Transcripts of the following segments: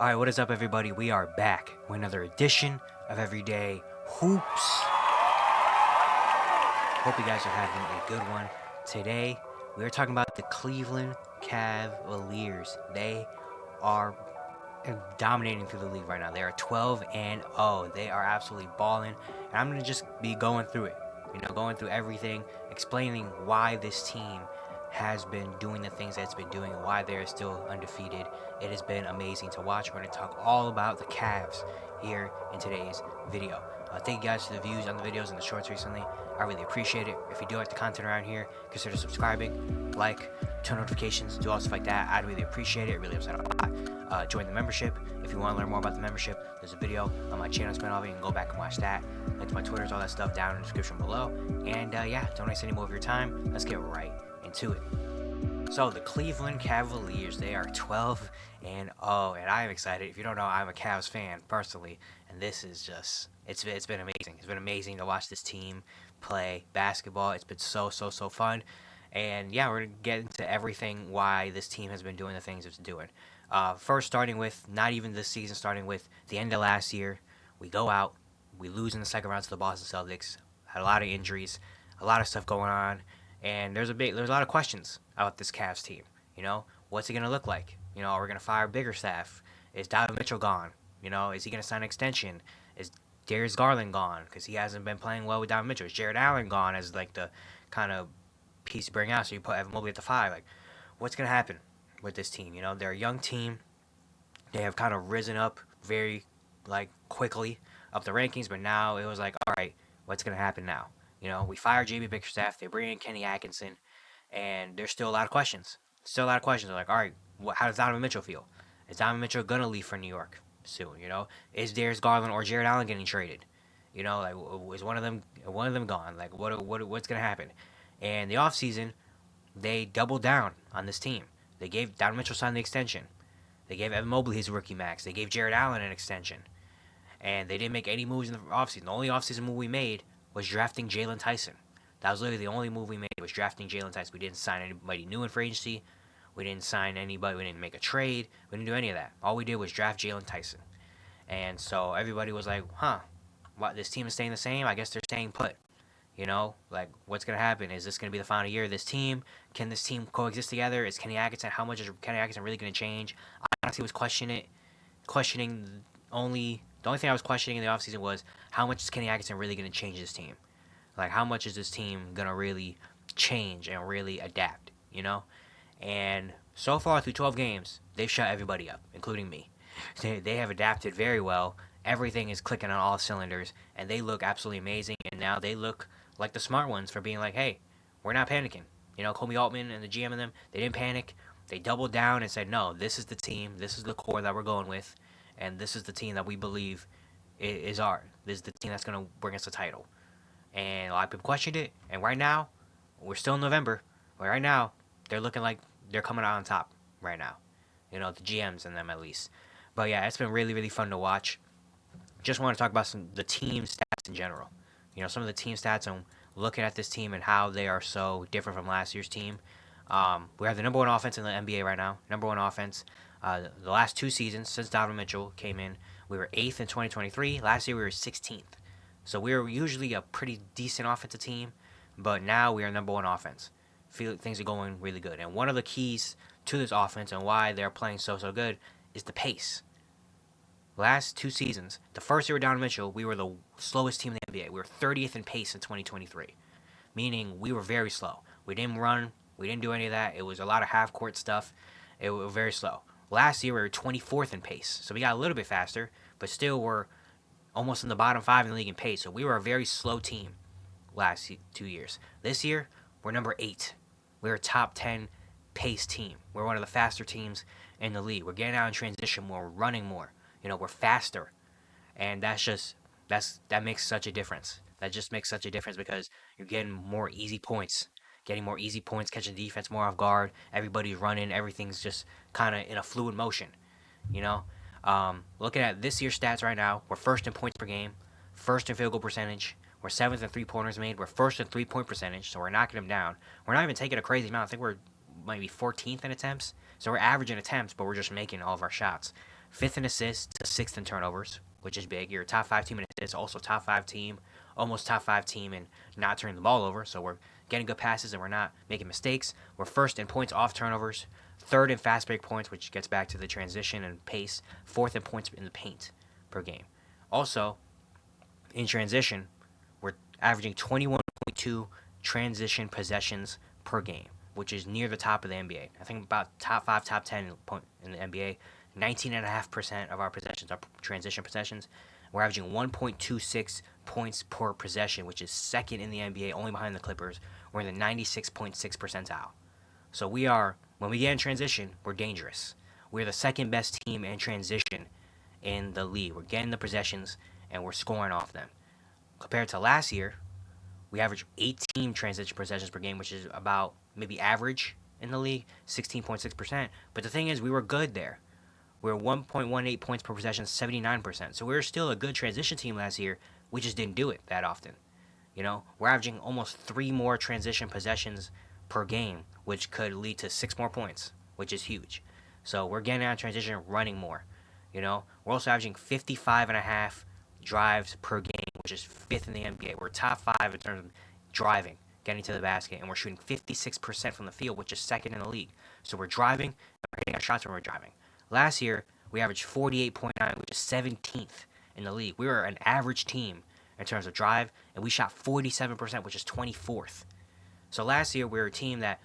Alright, what is up, everybody? We are back with another edition of Everyday Hoops. Hope you guys are having a good one. Today, we are talking about the Cleveland Cavaliers. They are dominating through the league right now. They are 12-0. They are absolutely balling. And I'm going to just be going through it. Going through everything, explaining why this team has been doing the things that it's been doing and why they're still undefeated. It has been amazing to watch. We're going to talk all about the Cavs here in today's video. Thank you guys for the views on the videos and the shorts recently. I really appreciate it. If you do like the content around here, consider subscribing, turn notifications, do all stuff like that. I'd really appreciate it. It really helps out a lot. Join the membership. If you want to learn more about the membership, there's a video on my channel spin off. You can go back and watch that. Link to my Twitters, all that stuff down in the description below. And yeah, don't waste any more of your time. Let's get right into it. So the Cleveland Cavaliers, they are 12-0, and I am excited. If you don't know, I'm a Cavs fan personally, and this is just it's been amazing. It's been amazing to watch this team play basketball. It's been so fun, and yeah, we're gonna get into everything why this team has been doing the things it's doing. First, starting with not even this season, starting with the end of last year, we go out, we lose in the second round to the Boston Celtics. Had a lot of injuries, a lot of stuff going on. And there's a lot of questions about this Cavs team. What's it gonna look like? Are we gonna fire bigger staff? Is Donovan Mitchell gone? Is he gonna sign an extension? Is Darius Garland gone because he hasn't been playing well with Donovan Mitchell? Is Jared Allen gone as like the kind of piece to bring out? So you put Evan Mobley at the 5. Like, what's gonna happen with this team? They're a young team. They have kind of risen up very quickly up the rankings, but now it was like, all right, what's gonna happen now? We fired JB Bickerstaff. They bring in Kenny Atkinson, and there's still a lot of questions. They're like, all right, how does Donovan Mitchell feel? Is Donovan Mitchell gonna leave for New York soon? Is Darius Garland or Jared Allen getting traded? Is one of them gone? Like, what's gonna happen? And the offseason, they doubled down on this team. They gave Donovan Mitchell signed the extension. They gave Evan Mobley his rookie max. They gave Jared Allen an extension, and they didn't make any moves in the offseason. The only offseason move we made was drafting Jalen Tyson. That was literally the only move we made, was drafting Jalen Tyson. We didn't sign anybody new in free agency. We didn't sign anybody. We didn't make a trade. We didn't do any of that. All we did was draft Jalen Tyson. And so everybody was like, what, this team is staying the same? I guess they're staying put. What's going to happen? Is this going to be the final year of this team? Can this team coexist together? Is Kenny Atkinson, how much is Kenny Atkinson really going to change? I honestly was questioning the only thing I was questioning in the offseason was, how much is Kenny Atkinson really going to change this team? How much is this team going to really change and really adapt, And so far through 12 games, they've shut everybody up, including me. They have adapted very well. Everything is clicking on all cylinders, and they look absolutely amazing. And now they look like the smart ones for being like, hey, we're not panicking. Kobe Altman and the GM and them, they didn't panic. They doubled down and said, no, this is the team. This is the core that we're going with. And this is the team that we believe is ours. This is the team that's going to bring us a title. And a lot of people questioned it. And right now, we're still in November. But right now, they're looking like they're coming out on top right now. The GMs and them at least. But yeah, it's been really fun to watch. Just want to talk about the team stats in general. Some of the team stats and looking at this team and how they are so different from last year's team. We have the number one offense in the NBA right now. Number one offense. The last 2 seasons since Donovan Mitchell came in, we were 8th in 2023. Last year we were 16th. So we were usually a pretty decent offensive team, but now we are number one offense. Feel things are going really good. And one of the keys to this offense and why they're playing so good is the pace. Last 2 seasons, the first year with Donovan Mitchell, we were the slowest team in the NBA. We were 30th in pace in 2023, meaning we were very slow. We didn't run. We didn't do any of that. It was a lot of half-court stuff. It was very slow. Last year, we were 24th in pace, so we got a little bit faster, but still we're almost in the bottom 5 in the league in pace, so we were a very slow team last 2 years. This year, we're number 8. We're a top 10 pace team. We're one of the faster teams in the league. We're getting out in transition more, we're running more. We're faster, and that makes such a difference. That just makes such a difference because you're getting more easy points. Catching defense more off guard. Everybody's running. Everything's just kind of in a fluid motion, Looking at this year's stats right now, we're first in points per game, first in field goal percentage. We're 7th in three-pointers made. We're first in three-point percentage, so we're knocking them down. We're not even taking a crazy amount. I think we're maybe 14th in attempts. So we're averaging attempts, but we're just making all of our shots. fifth in assists to sixth in turnovers, which is big. You're a top 5 team in assists, also top 5 team, almost top 5 team in not turning the ball over. So we're getting good passes and we're not making mistakes. We're first in points off turnovers, third in fast break points, which gets back to the transition and pace, fourth in points in the paint per game. Also, in transition, we're averaging 21.2 transition possessions per game, which is near the top of the NBA. I think about top 5, top 10 in the NBA. 19.5% of our possessions are transition possessions. We're averaging 1.26 points per possession, which is second in the NBA, only behind the Clippers. We're in the 96.6 percentile. So we are, when we get in transition, we're dangerous. We're the second best team in transition in the league. We're getting the possessions and we're scoring off them. Compared to last year, we averaged 18 transition possessions per game, which is about maybe average in the league, 16.6%. But the thing is, we were good there. We were 1.18 points per possession, 79%. So we were still a good transition team last year. We just didn't do it that often. You know, we're averaging almost 3 more transition possessions per game, which could lead to 6 more points, which is huge. So we're getting out of transition, running more. You know, we're also averaging 55.5 drives per game, which is fifth in the NBA. We're top 5 in terms of driving, getting to the basket, and we're shooting 56% from the field, which is second in the league. So we're driving, and we're hitting our shots when we're driving. Last year, we averaged 48.9, which is 17th in the league. We were an average team in terms of drive, and we shot 47%, which is 24th. So last year, we were a team that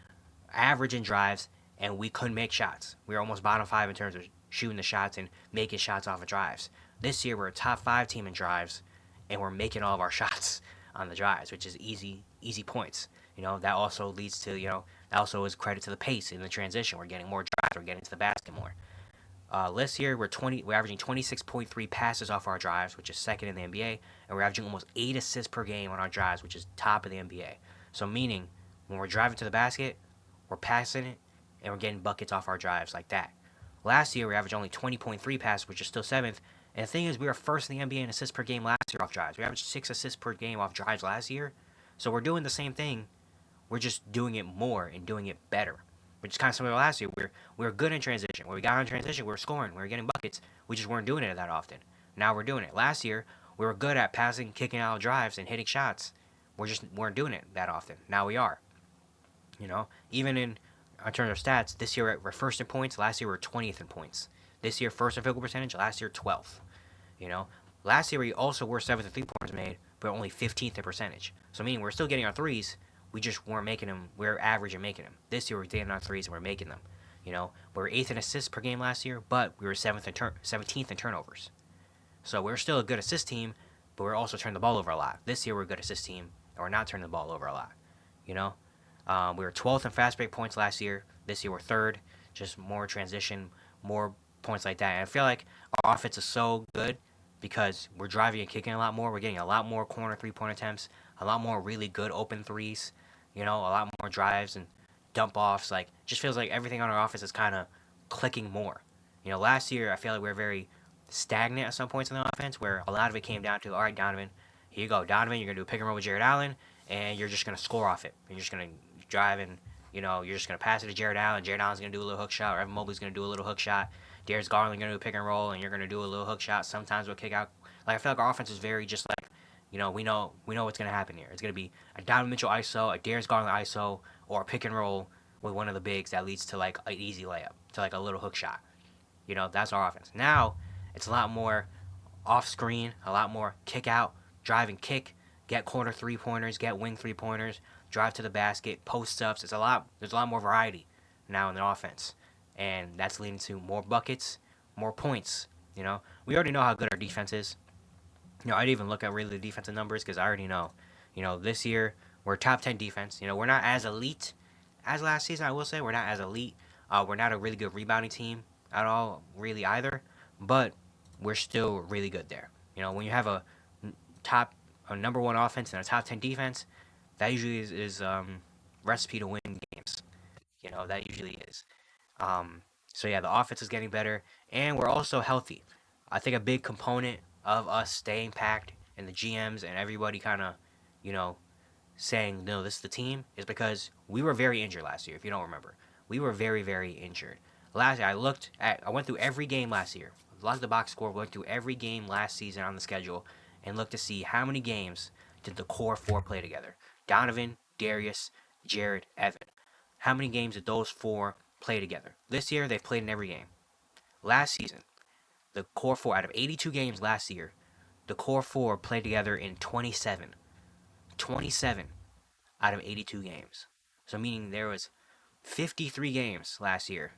averaged in drives, and we couldn't make shots. We were almost bottom 5 in terms of shooting the shots and making shots off of drives. This year, we're a top 5 team in drives, and we're making all of our shots on the drives, which is easy points. You know, that also leads to, that also is credit to the pace in the transition. We're getting more drives. We're getting to the basket more. This year, we're averaging 26.3 passes off our drives, which is second in the NBA, and we're averaging almost 8 assists per game on our drives, which is top of the NBA. So meaning, when we're driving to the basket, we're passing it, and we're getting buckets off our drives like that. Last year, we averaged only 20.3 passes, which is still 7th. And the thing is, we were first in the NBA in assists per game last year off drives. We averaged 6 assists per game off drives last year. So we're doing the same thing. We're just doing it more and doing it better. Which is kind of similar to last year. We were good in transition. When we got in transition, we were scoring. We were getting buckets. We just weren't doing it that often. Now we're doing it. Last year, we were good at passing, kicking out drives, and hitting shots. We just weren't doing it that often. Now we are. You know, even in terms of stats, this year we're first in points. Last year we were 20th in points. This year, first in field goal percentage. Last year, 12th. You know, last year we also were 7th in 3-pointers made, but only 15th in percentage. So meaning we're still getting our threes. We just weren't making them. We're average in making them. This year we're getting our threes and we're making them. You know, we were 8th in assists per game last year, but we were 17th in turnovers. So we're still a good assist team, but we're also turning the ball over a lot. This year we're a good assist team, and we're not turning the ball over a lot. You know, we were 12th in fast break points last year. This year we're 3rd. Just more transition, more points like that. And I feel like our offense is so good because we're driving and kicking a lot more. We're getting a lot more corner 3-point attempts, a lot more really good open threes, you know, a lot more drives and dump offs. Like, just feels like everything on our offense is kind of clicking more. You know, last year I feel like we were very stagnant at some points in the offense where a lot of it came down to, all right, Donovan, here you go. Donovan, you're going to do a pick and roll with Jared Allen, and you're just going to score off it. You're just going to drive and, you know, you're just going to pass it to Jared Allen. Jared Allen's going to do a little hook shot, or Evan Mobley's going to do a little hook shot. Darius Garland going to do a pick and roll, and you're going to do a little hook shot. Sometimes we'll kick out. Like, I feel like our offense is very just like, you know, we know what's going to happen here. It's going to be a Donovan Mitchell ISO, a Darius Garland ISO, or a pick and roll with one of the bigs that leads to, like, an easy layup, to, like, a little hook shot. You know, that's our offense. Now, it's a lot more off screen, a lot more kick out, drive and kick, get corner 3-pointers, get wing 3-pointers, drive to the basket, post ups. There's a lot more variety now in the offense. And that's leading to more buckets, more points. You know, we already know how good our defense is. You know, I didn't even look at really the defensive numbers because I already know. You know, this year we're top 10 defense. You know, we're not as elite as last season. I will say we're not as elite. We're not a really good rebounding team at all, really either. But we're still really good there. You know, when you have a number 1 offense and a top 10 defense, that usually is recipe to win games. You know, that usually is. So yeah, the offense is getting better, and we're also healthy. I think a big component of us staying packed and the GMs and everybody kind of, you know, saying no, this is the team is because we were very injured last year. If you don't remember, we were very, very injured. Last year, I went through every game last year, looked at the box score, went through every game last season on the schedule, and looked to see how many games did the core four play together. Donovan, Darius, Jared, Evan. How many games did those four play together? This year, they've played in every game. Last season, the core four, out of 82 games last year, the core four played together in 27. 27 out of 82 games. So meaning there was 53 games last year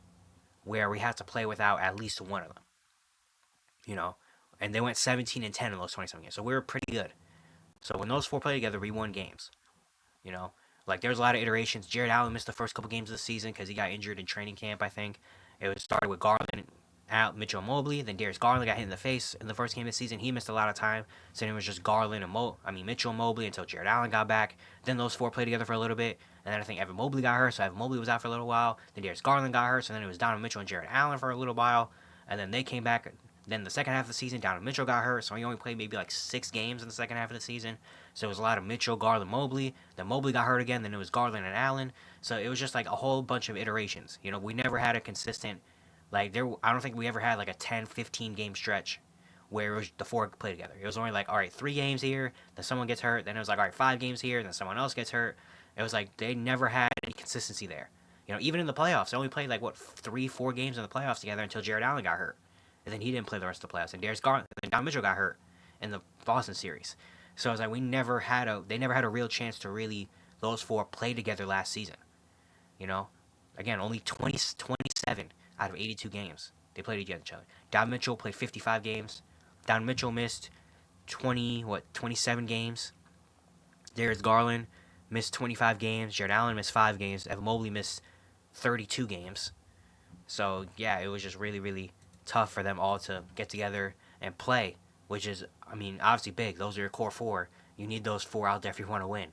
where we had to play without at least one of them. You know, and they went 17 and 10 in those 27 games. So we were pretty good. So when those four played together, we won games. You know, like there's a lot of iterations. Jared Allen missed the first couple games of the season because he got injured in training camp. I think it was started with Garland, out Mitchell Mobley. Then Darius Garland got hit in the face in the first game of the season. He missed a lot of time. So then it was just Garland and Mitchell Mobley until Jared Allen got back. Then those four played together for a little bit. And then I think Evan Mobley got hurt, so Evan Mobley was out for a little while. Then Darius Garland got hurt, so then it was Donovan Mitchell and Jared Allen for a little while. And then they came back. Then the second half of the season, Donovan Mitchell got hurt, so he only played maybe like 6 games in the second half of the season. So it was a lot of Mitchell, Garland, Mobley. Then Mobley got hurt again. Then it was Garland and Allen. So it was just like a whole bunch of iterations. You know, we never had a consistent, like there. I don't think we ever had like a 10, 15 game stretch where it was the four play together. It was only like, all right, 3 games here, then someone gets hurt. Then it was like, all right, 5 games here, then someone else gets hurt. It was like they never had any consistency there. You know, even in the playoffs, they only played like what 3, 4 games in the playoffs together until Jared Allen got hurt, and then he didn't play the rest of the playoffs. And Darius Garland, and Don Mitchell got hurt in the Boston series. So it's like they never had a real chance to really those four play together last season. You know, again, only 27 out of 82 games they played against each other. Don Mitchell played 55 games. Don Mitchell missed 27 games. Darius Garland missed 25 games. Jared Allen missed 5 games. Evan Mobley missed 32 games. So yeah, it was just really, really tough for them all to get together and play, which is, I mean, obviously big. Those are your core four. You need those four out there if you want to win,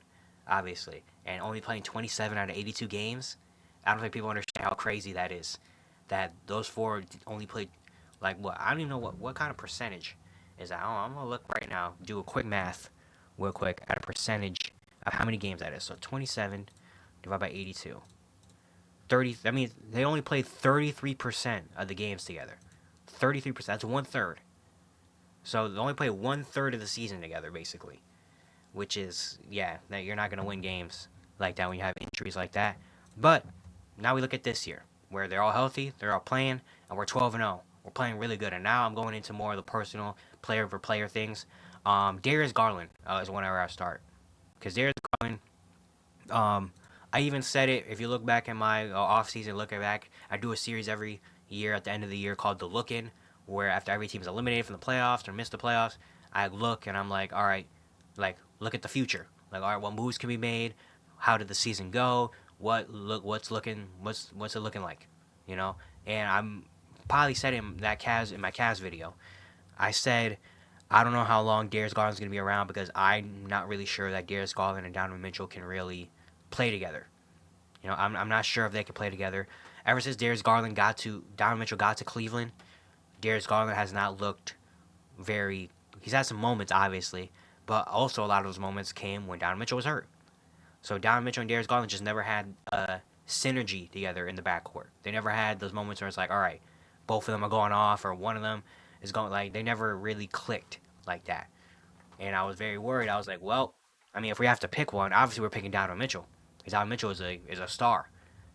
obviously. And only playing 27 out of 82 games, I don't think people understand how crazy that is. That those four only played, like, what? I don't even know what kind of percentage is that. I'm going to look right now, do a quick math real quick at a percentage of how many games that is. So 27 divided by 82. 30, I mean, they only played 33% of the games together. 33%, that's 1/3. So they only play 1/3 of the season together, basically. Which is, yeah, that you're not going to win games like that when you have injuries like that. But now we look at this year, where they're all healthy, they're all playing, and we're 12-0. We're playing really good. And now I'm going into more of the personal player-for-player things. Darius Garland is whenever I start. Because Darius Garland, I even said it, if you look back at my off-season, look back, I do a series every year at the end of the year called The Look-In, where after every team is eliminated from the playoffs or missed the playoffs, I look and I'm like, all right, like, look at the future. Like, all right, what moves can be made? How did the season go? What's it looking like? You know? And I'm probably said in my Cavs video, I said, I don't know how long Darius Garland's going to be around because I'm not really sure that Darius Garland and Donovan Mitchell can really play together. You know, I'm not sure if they can play together. Ever since Donovan Mitchell got to Cleveland, Darius Garland has not looked very. He's had some moments, obviously, but also a lot of those moments came when Donovan Mitchell was hurt. So Donovan Mitchell and Darius Garland just never had synergy together in the backcourt. They never had those moments where it's like, all right, both of them are going off, or one of them is going, like, they never really clicked like that. And I was very worried. I was like, well, I mean, if we have to pick one, obviously we're picking Donovan Mitchell. Because Donovan Mitchell is a star.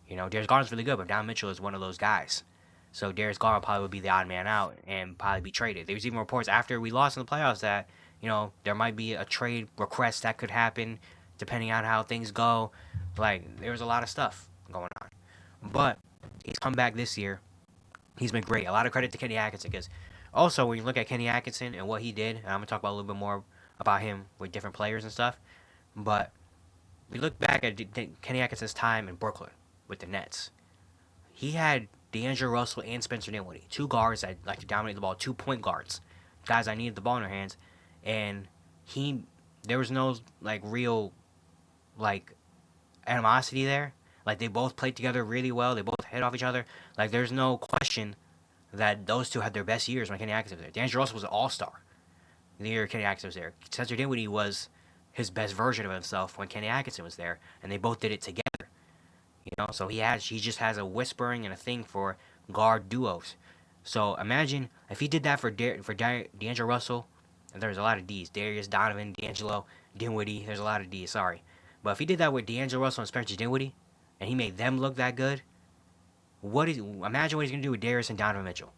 You know, Darius Garland's really good, but Donovan Mitchell is one of those guys. So Darius Garland probably would be the odd man out and probably be traded. There was even reports after we lost in the playoffs that, you know, there might be a trade request that could happen depending on how things go. Like, there was a lot of stuff going on. But he's come back this year. He's been great. A lot of credit to Kenny Atkinson because also when you look at Kenny Atkinson and what he did, and I'm going to talk about a little bit more about him with different players and stuff, but we look back at Kenny Atkinson's time in Brooklyn with the Nets. He had D'Angelo Russell and Spencer Dinwiddie, 2 guards that like to dominate the ball, 2 point guards, guys that needed the ball in their hands, and there was no like real like animosity there. Like they both played together really well. They both hit off each other. Like there's no question that those two had their best years when Kenny Atkinson was there. D'Angelo Russell was an all-star the year Kenny Atkinson was there. Spencer Dinwiddie was his best version of himself when Kenny Atkinson was there, and they both did it together. You know, so he just has a whispering and a thing for guard duos. So imagine if he did that for D'Angelo Russell, and there's a lot of D's. Darius, Donovan, D'Angelo, Dinwiddie. There's a lot of D's. Sorry, but if he did that with D'Angelo Russell and Spencer Dinwiddie, and he made them look that good, imagine what he's gonna do with Darius and Donovan Mitchell.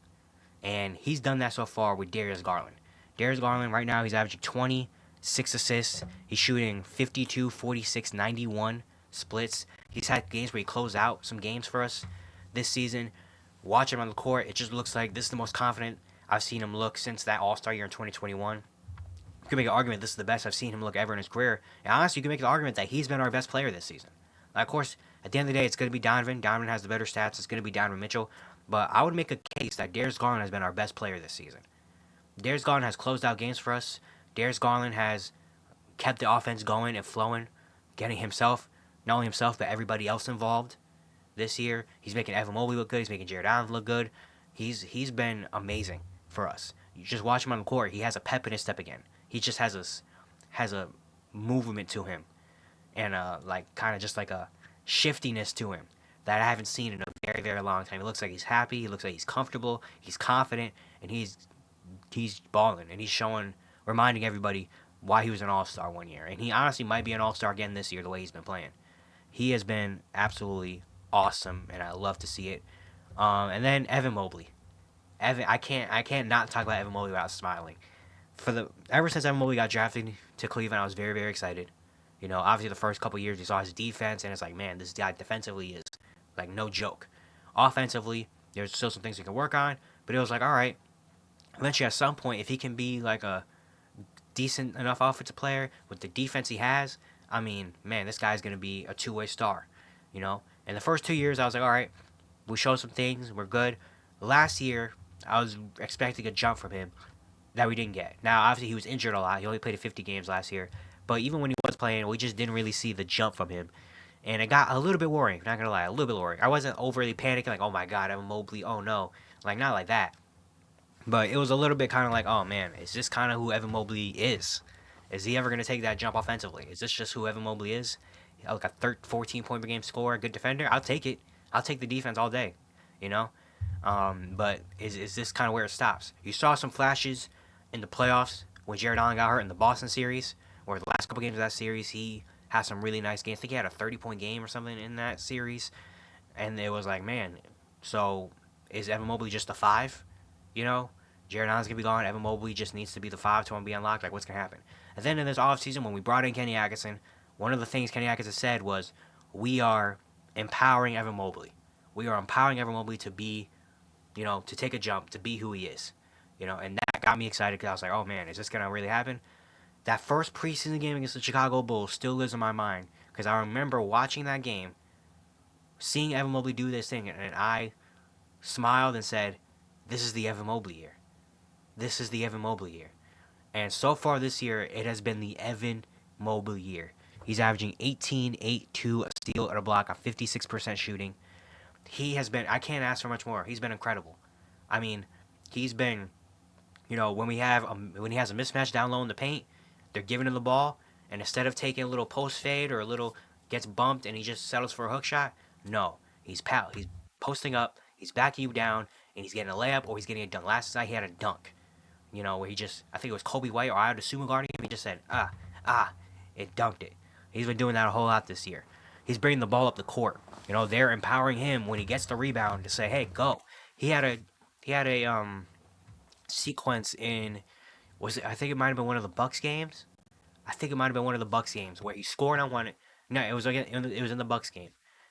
And he's done that so far with Darius Garland. Darius Garland right now he's averaging 26 assists. He's shooting 52, 46, 91 splits. He's had games where he closed out some games for us this season. Watch him on the court. It just looks like this is the most confident I've seen him look since that All-Star year in 2021. You can make an argument this is the best I've seen him look ever in his career. And honestly, you can make the argument that he's been our best player this season. Now, of course, at the end of the day, it's going to be Donovan. Donovan has the better stats. It's going to be Donovan Mitchell. But I would make a case that Darius Garland has been our best player this season. Darius Garland has closed out games for us. Darius Garland has kept the offense going and flowing, getting himself, not only himself, but everybody else involved this year. He's making Evan Mobley look good. He's making Jared Allen look good. He's been amazing for us. You just watch him on the court. He has a pep in his step again. He just has a movement to him, and like kind of just like a shiftiness to him that I haven't seen in a very very long time. He looks like he's happy. He looks like he's comfortable. He's confident, and he's balling, and he's showing, reminding everybody why he was an All-Star one year, and he honestly might be an All-Star again this year the way he's been playing. He has been absolutely awesome, and I love to see it. And then Evan Mobley. I can't not talk about Evan Mobley without smiling. Ever since Evan Mobley got drafted to Cleveland, I was very very excited. You know, obviously the first couple years you saw his defense, and it's like, man, this guy defensively is like no joke. Offensively, there's still some things he can work on, but it was like, all right, eventually at some point, if he can be like a decent enough offensive player with the defense he has, I mean, man, this guy's gonna be a two-way star. You know, in the first 2 years, I was like, all right, we showed some things, we're good. Last year, I was expecting a jump from him that we didn't get. Now, obviously, he was injured a lot. He only played 50 games last year, but even when he was playing, we just didn't really see the jump from him. And it got a little bit worrying. Not gonna lie, a little bit worrying. I wasn't overly panicking, like, oh my god, Evan Mobley, oh no, like not like that. But it was a little bit kind of like, oh man, is this kind of who Evan Mobley is? Is he ever going to take that jump offensively? Is this just who Evan Mobley is? Like a 14-point per game scorer, good defender? I'll take it. I'll take the defense all day, you know? But is this kind of where it stops? You saw some flashes in the playoffs when Jared Allen got hurt in the Boston series, or the last couple games of that series, he had some really nice games. I think he had a 30-point game or something in that series. And it was like, man, so is Evan Mobley just a 5? You know, Jared Allen's gonna be gone. Evan Mobley just needs to be the 5 to be unlocked. Like, what's gonna happen? And then in this offseason, when we brought in Kenny Atkinson, one of the things Kenny Atkinson said was, we are empowering Evan Mobley. We are empowering Evan Mobley to be, you know, to take a jump, to be who he is. You know, and that got me excited because I was like, oh man, is this gonna really happen? That first preseason game against the Chicago Bulls still lives in my mind because I remember watching that game, seeing Evan Mobley do this thing, and I smiled and said, this is the Evan Mobley year. This is the Evan Mobley year. And so far this year, it has been the Evan Mobley year. He's averaging 18, 8, 2, a steal, and a block on 56% shooting. He has been, I can't ask for much more. He's been incredible. I mean, he's been, you know, when he has a mismatch down low in the paint, they're giving him the ball, and instead of taking a little post fade or a little gets bumped and he just settles for a hook shot, no. He's posting up, he's backing you down, and he's getting a layup or he's getting it done. Last night he had a dunk, you know, where I think it was Kobe White or I had a sumo guarding him. He just said, it dunked it. He's been doing that a whole lot this year. He's bringing the ball up the court. You know, they're empowering him when he gets the rebound to say, hey, go. He had a sequence in, I think it might have been one of the Bucks games. I think it might have been one of the Bucks games where he scored on one. No, it was in the Bucks game.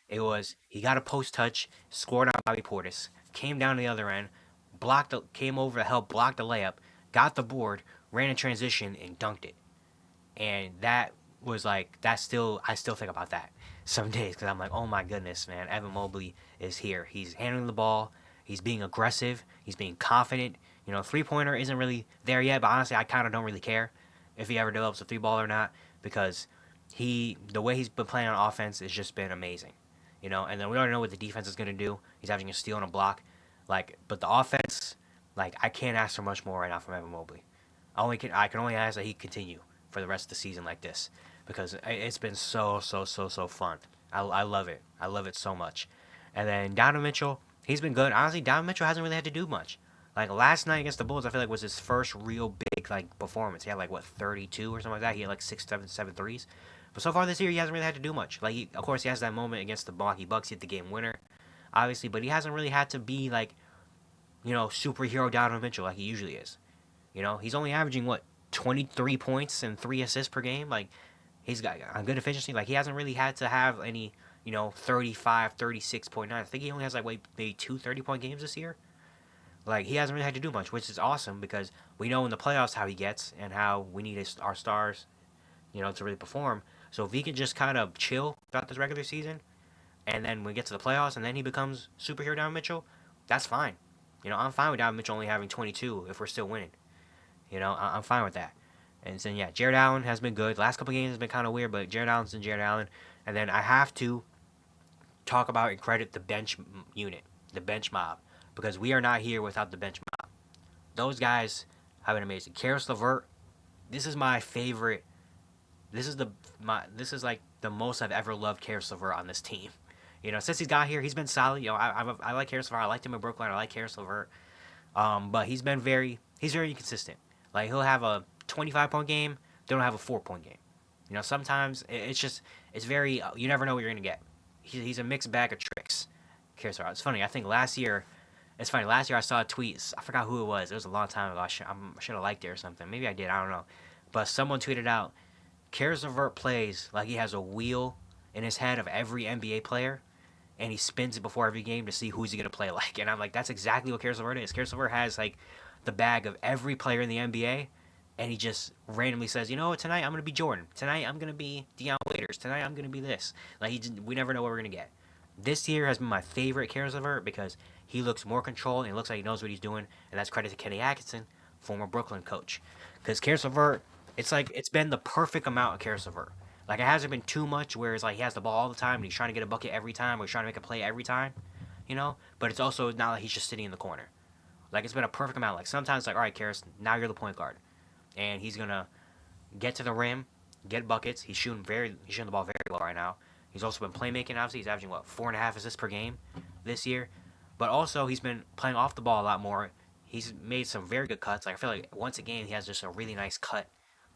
It was he got a post touch, scored on Bobby Portis, came down to the other end, came over to help block the layup, got the board, ran in transition and dunked it. And that was like I still think about that some days because I'm like, oh my goodness, man, Evan Mobley is here. He's handling the ball. He's being aggressive. He's being confident. You know, 3-pointer isn't really there yet, but honestly, I kind of don't really care if he ever develops a 3-ball or not because the way he's been playing on offense has just been amazing. You know, and then we already know what the defense is going to do. He's having a steal and a block. Like, but the offense, like, I can't ask for much more right now from Evan Mobley. I can only ask that he continue for the rest of the season like this because it's been so fun. I love it. I love it so much. And then Donovan Mitchell, he's been good. Honestly, Donovan Mitchell hasn't really had to do much. Like last night against the Bulls, I feel like was his first real big like performance. He had like what 32 or something like that. He had like six, seven threes. But so far this year, he hasn't really had to do much. Like of course, he has that moment against the Milwaukee Bucks, he hit the game winner, obviously. But he hasn't really had to be like superhero Donovan Mitchell like he usually is. He's only averaging what 23 points and 3 assists per game. Like he's got a good efficiency. Like he hasn't really had to have any 35, 36.9. I think he only has like maybe two 30-point games this year. Like he hasn't really had to do much, which is awesome because we know in the playoffs how he gets and how we need our stars, to really perform. So if he can just kind of chill throughout this regular season, and then when we get to the playoffs, and then he becomes superhero Donovan Mitchell, that's fine. I'm fine with Donovan Mitchell only having 22 if we're still winning. I'm fine with that. And then yeah, Jared Allen has been good. Last couple games has been kind of weird, but Jared Allen's and Jared Allen. And then I have to talk about and credit the bench unit, the bench mob, because we are not here without the bench mob. Those guys have been amazing. Karis LeVert, this is my favorite. This is like the most I've ever loved Karis LeVert on this team. Since he's got here, he's been solid. I like Karis LeVert. I liked him in Brooklyn. I like Karis LeVert. But he's very inconsistent. Like he'll have a 25-point game, then he'll have a 4-point game. Sometimes it's very you never know what you're gonna get. He's a mixed bag of tricks. Karis LeVert. It's funny. I think last year it's funny. Last year I saw a tweet. I forgot who it was. It was a long time ago. I should have liked it or something. Maybe I did. I don't know. But someone tweeted out, Karis LeVert plays like he has a wheel in his head of every NBA player, and he spins it before every game to see who's he gonna play like. And I'm like, that's exactly what Karis LeVert is. Karis LeVert has like the bag of every player in the NBA, and he just randomly says, tonight I'm gonna be Jordan. Tonight I'm gonna be Deion Waiters. Tonight I'm gonna be this. Like we never know what we're gonna get. This year has been my favorite Karis LeVert because he looks more controlled and it looks like he knows what he's doing, and that's credit to Kenny Atkinson, former Brooklyn coach. Because Karis LeVert, it's like it's been the perfect amount of Karis LeVert. Like it hasn't been too much where it's like he has the ball all the time and he's trying to get a bucket every time or he's trying to make a play every time, But it's also not like he's just sitting in the corner. Like it's been a perfect amount. Like sometimes like all right, Karis, now you're the point guard, and he's gonna get to the rim, get buckets. He's shooting the ball very well right now. He's also been playmaking. Obviously, he's averaging what 4.5 assists per game this year, but also he's been playing off the ball a lot more. He's made some very good cuts. Like I feel like once a game he has just a really nice cut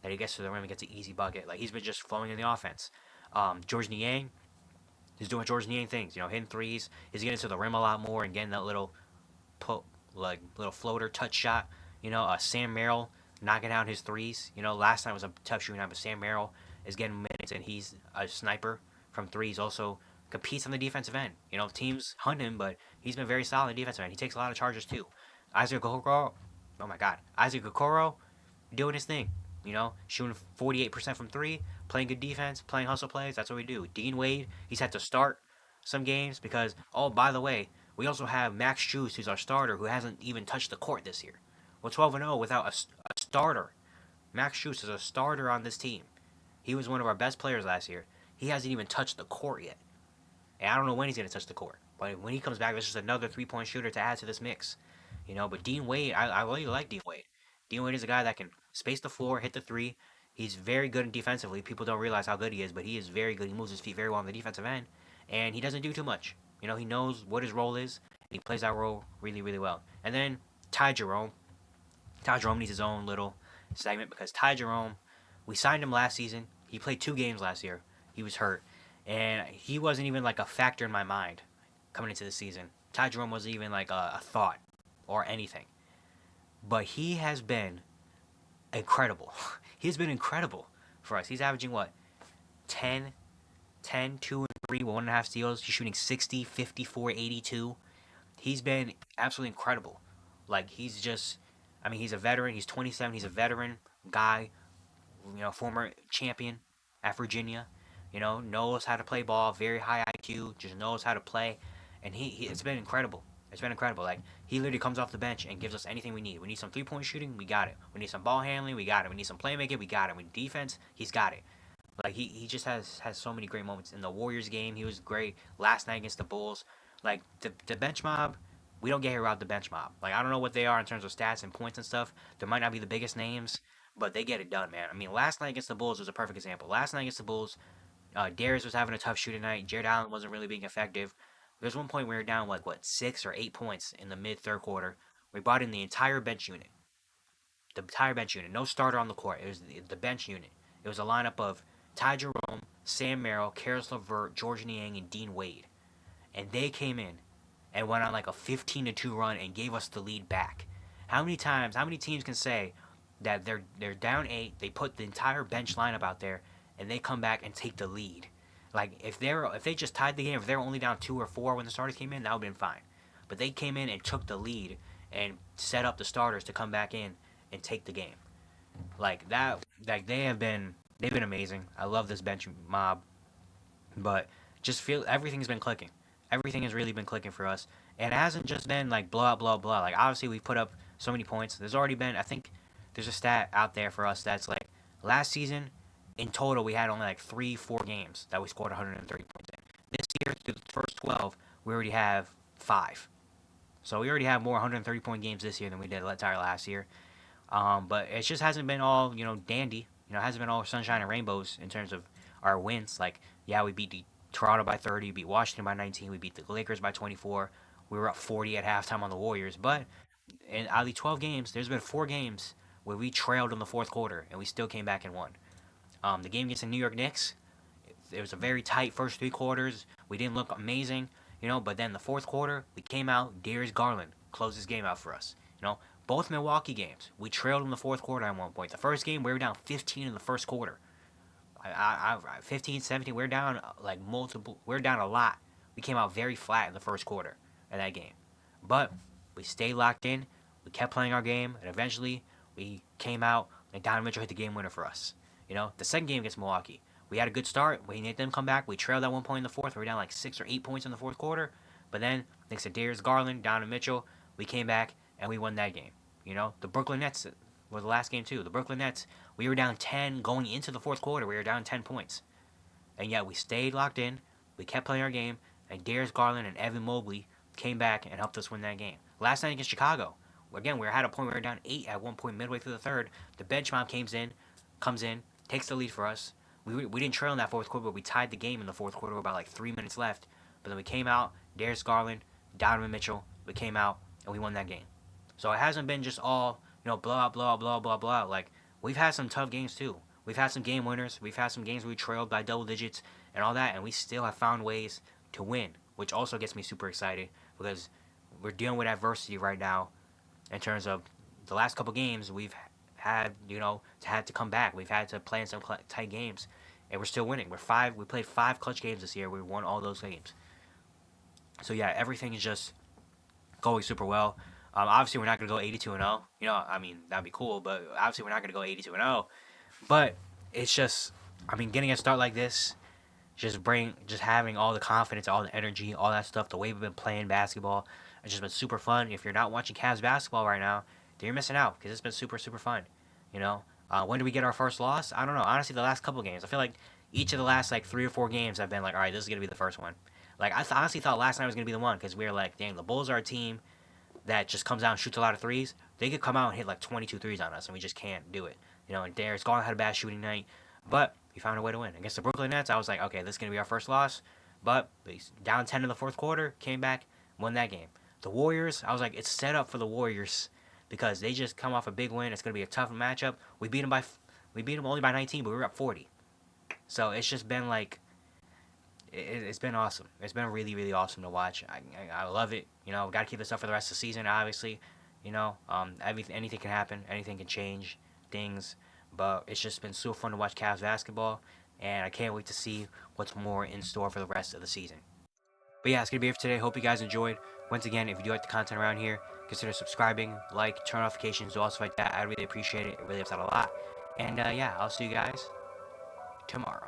that he gets to the rim and gets an easy bucket. Like he's been just flowing in the offense. George Niang, he's doing George Niang things. Hitting threes. He's getting to the rim a lot more and getting that put little floater touch shot. Sam Merrill knocking down his threes. Last night was a tough shooting night, but Sam Merrill is getting minutes and he's a sniper from threes. Also competes on the defensive end. Teams hunt him, but he's been very solid on the defensive end. He takes a lot of charges too. Isaac Okoro, oh my God, Isaac Okoro doing his thing. Shooting 48% from three, playing good defense, playing hustle plays. That's what we do. Dean Wade, he's had to start some games because, oh, by the way, we also have Max Strus, who's our starter, who hasn't even touched the court this year. We're 12-0 without a starter. Max Strus is a starter on this team. He was one of our best players last year. He hasn't even touched the court yet. And I don't know when he's going to touch the court. But when he comes back, that's just another three-point shooter to add to this mix. But Dean Wade, I really like Dean Wade. Dean Wade is a guy that can space the floor, hit the three. He's very good defensively. People don't realize how good he is, but he is very good. He moves his feet very well on the defensive end, and he doesn't do too much. He knows what his role is, and he plays that role really, really well. And then Ty Jerome. Ty Jerome needs his own little segment because Ty Jerome, we signed him last season. He played 2 games last year. He was hurt, and he wasn't even like a factor in my mind coming into the season. Ty Jerome wasn't even like a thought or anything. But he has been incredible. He's been incredible for us. He's averaging what? 10, 10, 2 and 3, 1.5 steals. He's shooting 60, 54, 82. He's been absolutely incredible. Like he's just he's a veteran. He's 27. He's a veteran guy, former champion at Virginia. Knows how to play ball, very high IQ, just knows how to play, and it's been incredible. It's been incredible. Like he literally comes off the bench and gives us anything we need. We need some 3-point shooting, we got it. We need some ball handling, we got it. We need some playmaking, we got it. We need defense, he's got it. Like he just has so many great moments in the Warriors game. He was great last night against the Bulls. Like the bench mob, we don't get here without the bench mob. Like I don't know what they are in terms of stats and points and stuff. There might not be the biggest names, but they get it done, man. Last night against the Bulls was a perfect example. Last night against the Bulls, Darius was having a tough shooting night. Jared Allen wasn't really being effective. There's one point we were down like what 6 or 8 points in the mid third quarter. We brought in the entire bench unit. The entire bench unit. No starter on the court. It was the bench unit. It was a lineup of Ty Jerome, Sam Merrill, Karis LeVert, George Niang, and Dean Wade. And they came in and went on like a 15-2 run and gave us the lead back. How many times, how many teams can say that they're down 8, they put the entire bench lineup out there, and they come back and take the lead? Like if they just tied the game, if they were only down 2 or 4 when the starters came in, that would have been fine. But they came in and took the lead and set up the starters to come back in and take the game. Like that, like they've been amazing. I love this bench mob, but just feel everything's been clicking. Everything has really been clicking for us, and it hasn't just been like blah blah blah. Like obviously we put up so many points. There's already been, I think there's a stat out there for us that's like last season in total we had only like 3-4 games that we scored 130 points in. This year through the first 12 we already have 5. So we already have more 130 point games this year than we did entire last year. But it just hasn't been all dandy. It hasn't been all sunshine and rainbows in terms of our wins. Like yeah, we beat the Toronto by 30, beat Washington by 19, we beat the Lakers by 24. We were up 40 at halftime on the Warriors. But in out of the 12 games, there's been 4 games where we trailed in the fourth quarter and we still came back and won. The game against the New York Knicks, it was a very tight first 3 quarters. We didn't look amazing, but then the fourth quarter, we came out. Darius Garland closed this game out for us. Both Milwaukee games, we trailed in the fourth quarter at one point. The first game, we were down 15 in the first quarter. 15, 17, we're down like multiple. We're down a lot. We came out very flat in the first quarter of that game, but we stayed locked in. We kept playing our game, and eventually we came out and Donovan Mitchell hit the game winner for us. The second game against Milwaukee, we had a good start. We made them come back. We trailed at one point in the fourth. We were down like 6 or 8 points in the fourth quarter, but then thanks to Darius Garland, Donovan Mitchell, we came back and we won that game. The Brooklyn Nets was the last game too. The Brooklyn Nets, we were down 10 going into the fourth quarter. We were down 10 points, and yet we stayed locked in. We kept playing our game, and Darius Garland and Evan Mobley came back and helped us win that game. Last night against Chicago, again, we were at a point where we were down 8 at one point midway through the third. The bench mob comes in, takes the lead for us. We didn't trail in that fourth quarter, but we tied the game in the fourth quarter with about like 3 minutes left. But then we came out, Darius Garland, Donovan Mitchell, we came out, and we won that game. So it hasn't been just all, blah, blah, blah, blah, blah. Like, we've had some tough games too. We've had some game winners. We've had some games where we trailed by double digits and all that, and we still have found ways to win, which also gets me super excited because we're dealing with adversity right now in terms of the last couple games we've had, to come back. We've had to play in some tight games, and we're still winning. We played 5 clutch games this year. We won all those games. So yeah, everything is just going super well. Obviously, we're not going to go 82-0. I mean, that'd be cool, but obviously, we're not going to go 82-0. But it's just, getting a start like this, just having all the confidence, all the energy, all that stuff, the way we've been playing basketball, it's just been super fun. If you're not watching Cavs basketball right now, then you're missing out because it's been super, super fun. When do we get our first loss? I don't know. Honestly, the last couple games, I feel like each of the last like 3 or 4 games, I've been like, all right, this is going to be the first one. Like, I honestly thought last night was going to be the one because we were like, dang, the Bulls are a team that just comes out and shoots a lot of threes. They could come out and hit like 22 threes on us, and we just can't do it. And Darius Garland had a bad shooting night, but we found a way to win. Against the Brooklyn Nets, I was like, okay, this is going to be our first loss. But down 10 in the fourth quarter, came back, won that game. The Warriors, I was like, it's set up for the Warriors because they just come off a big win. It's going to be a tough matchup. We beat them only by 19, but we were up 40. So it's just been like, it's been awesome. It's been really, really awesome to watch. I love it. Got to keep this up for the rest of the season, obviously. Anything can happen. Anything can change things. But it's just been so fun to watch Cavs basketball. And I can't wait to see what's more in store for the rest of the season. But yeah, it's going to be it for today. Hope you guys enjoyed. Once again, if you do like the content around here, consider subscribing, turn notifications, do all stuff like that. I really appreciate it. It really helps out a lot. And yeah, I'll see you guys tomorrow.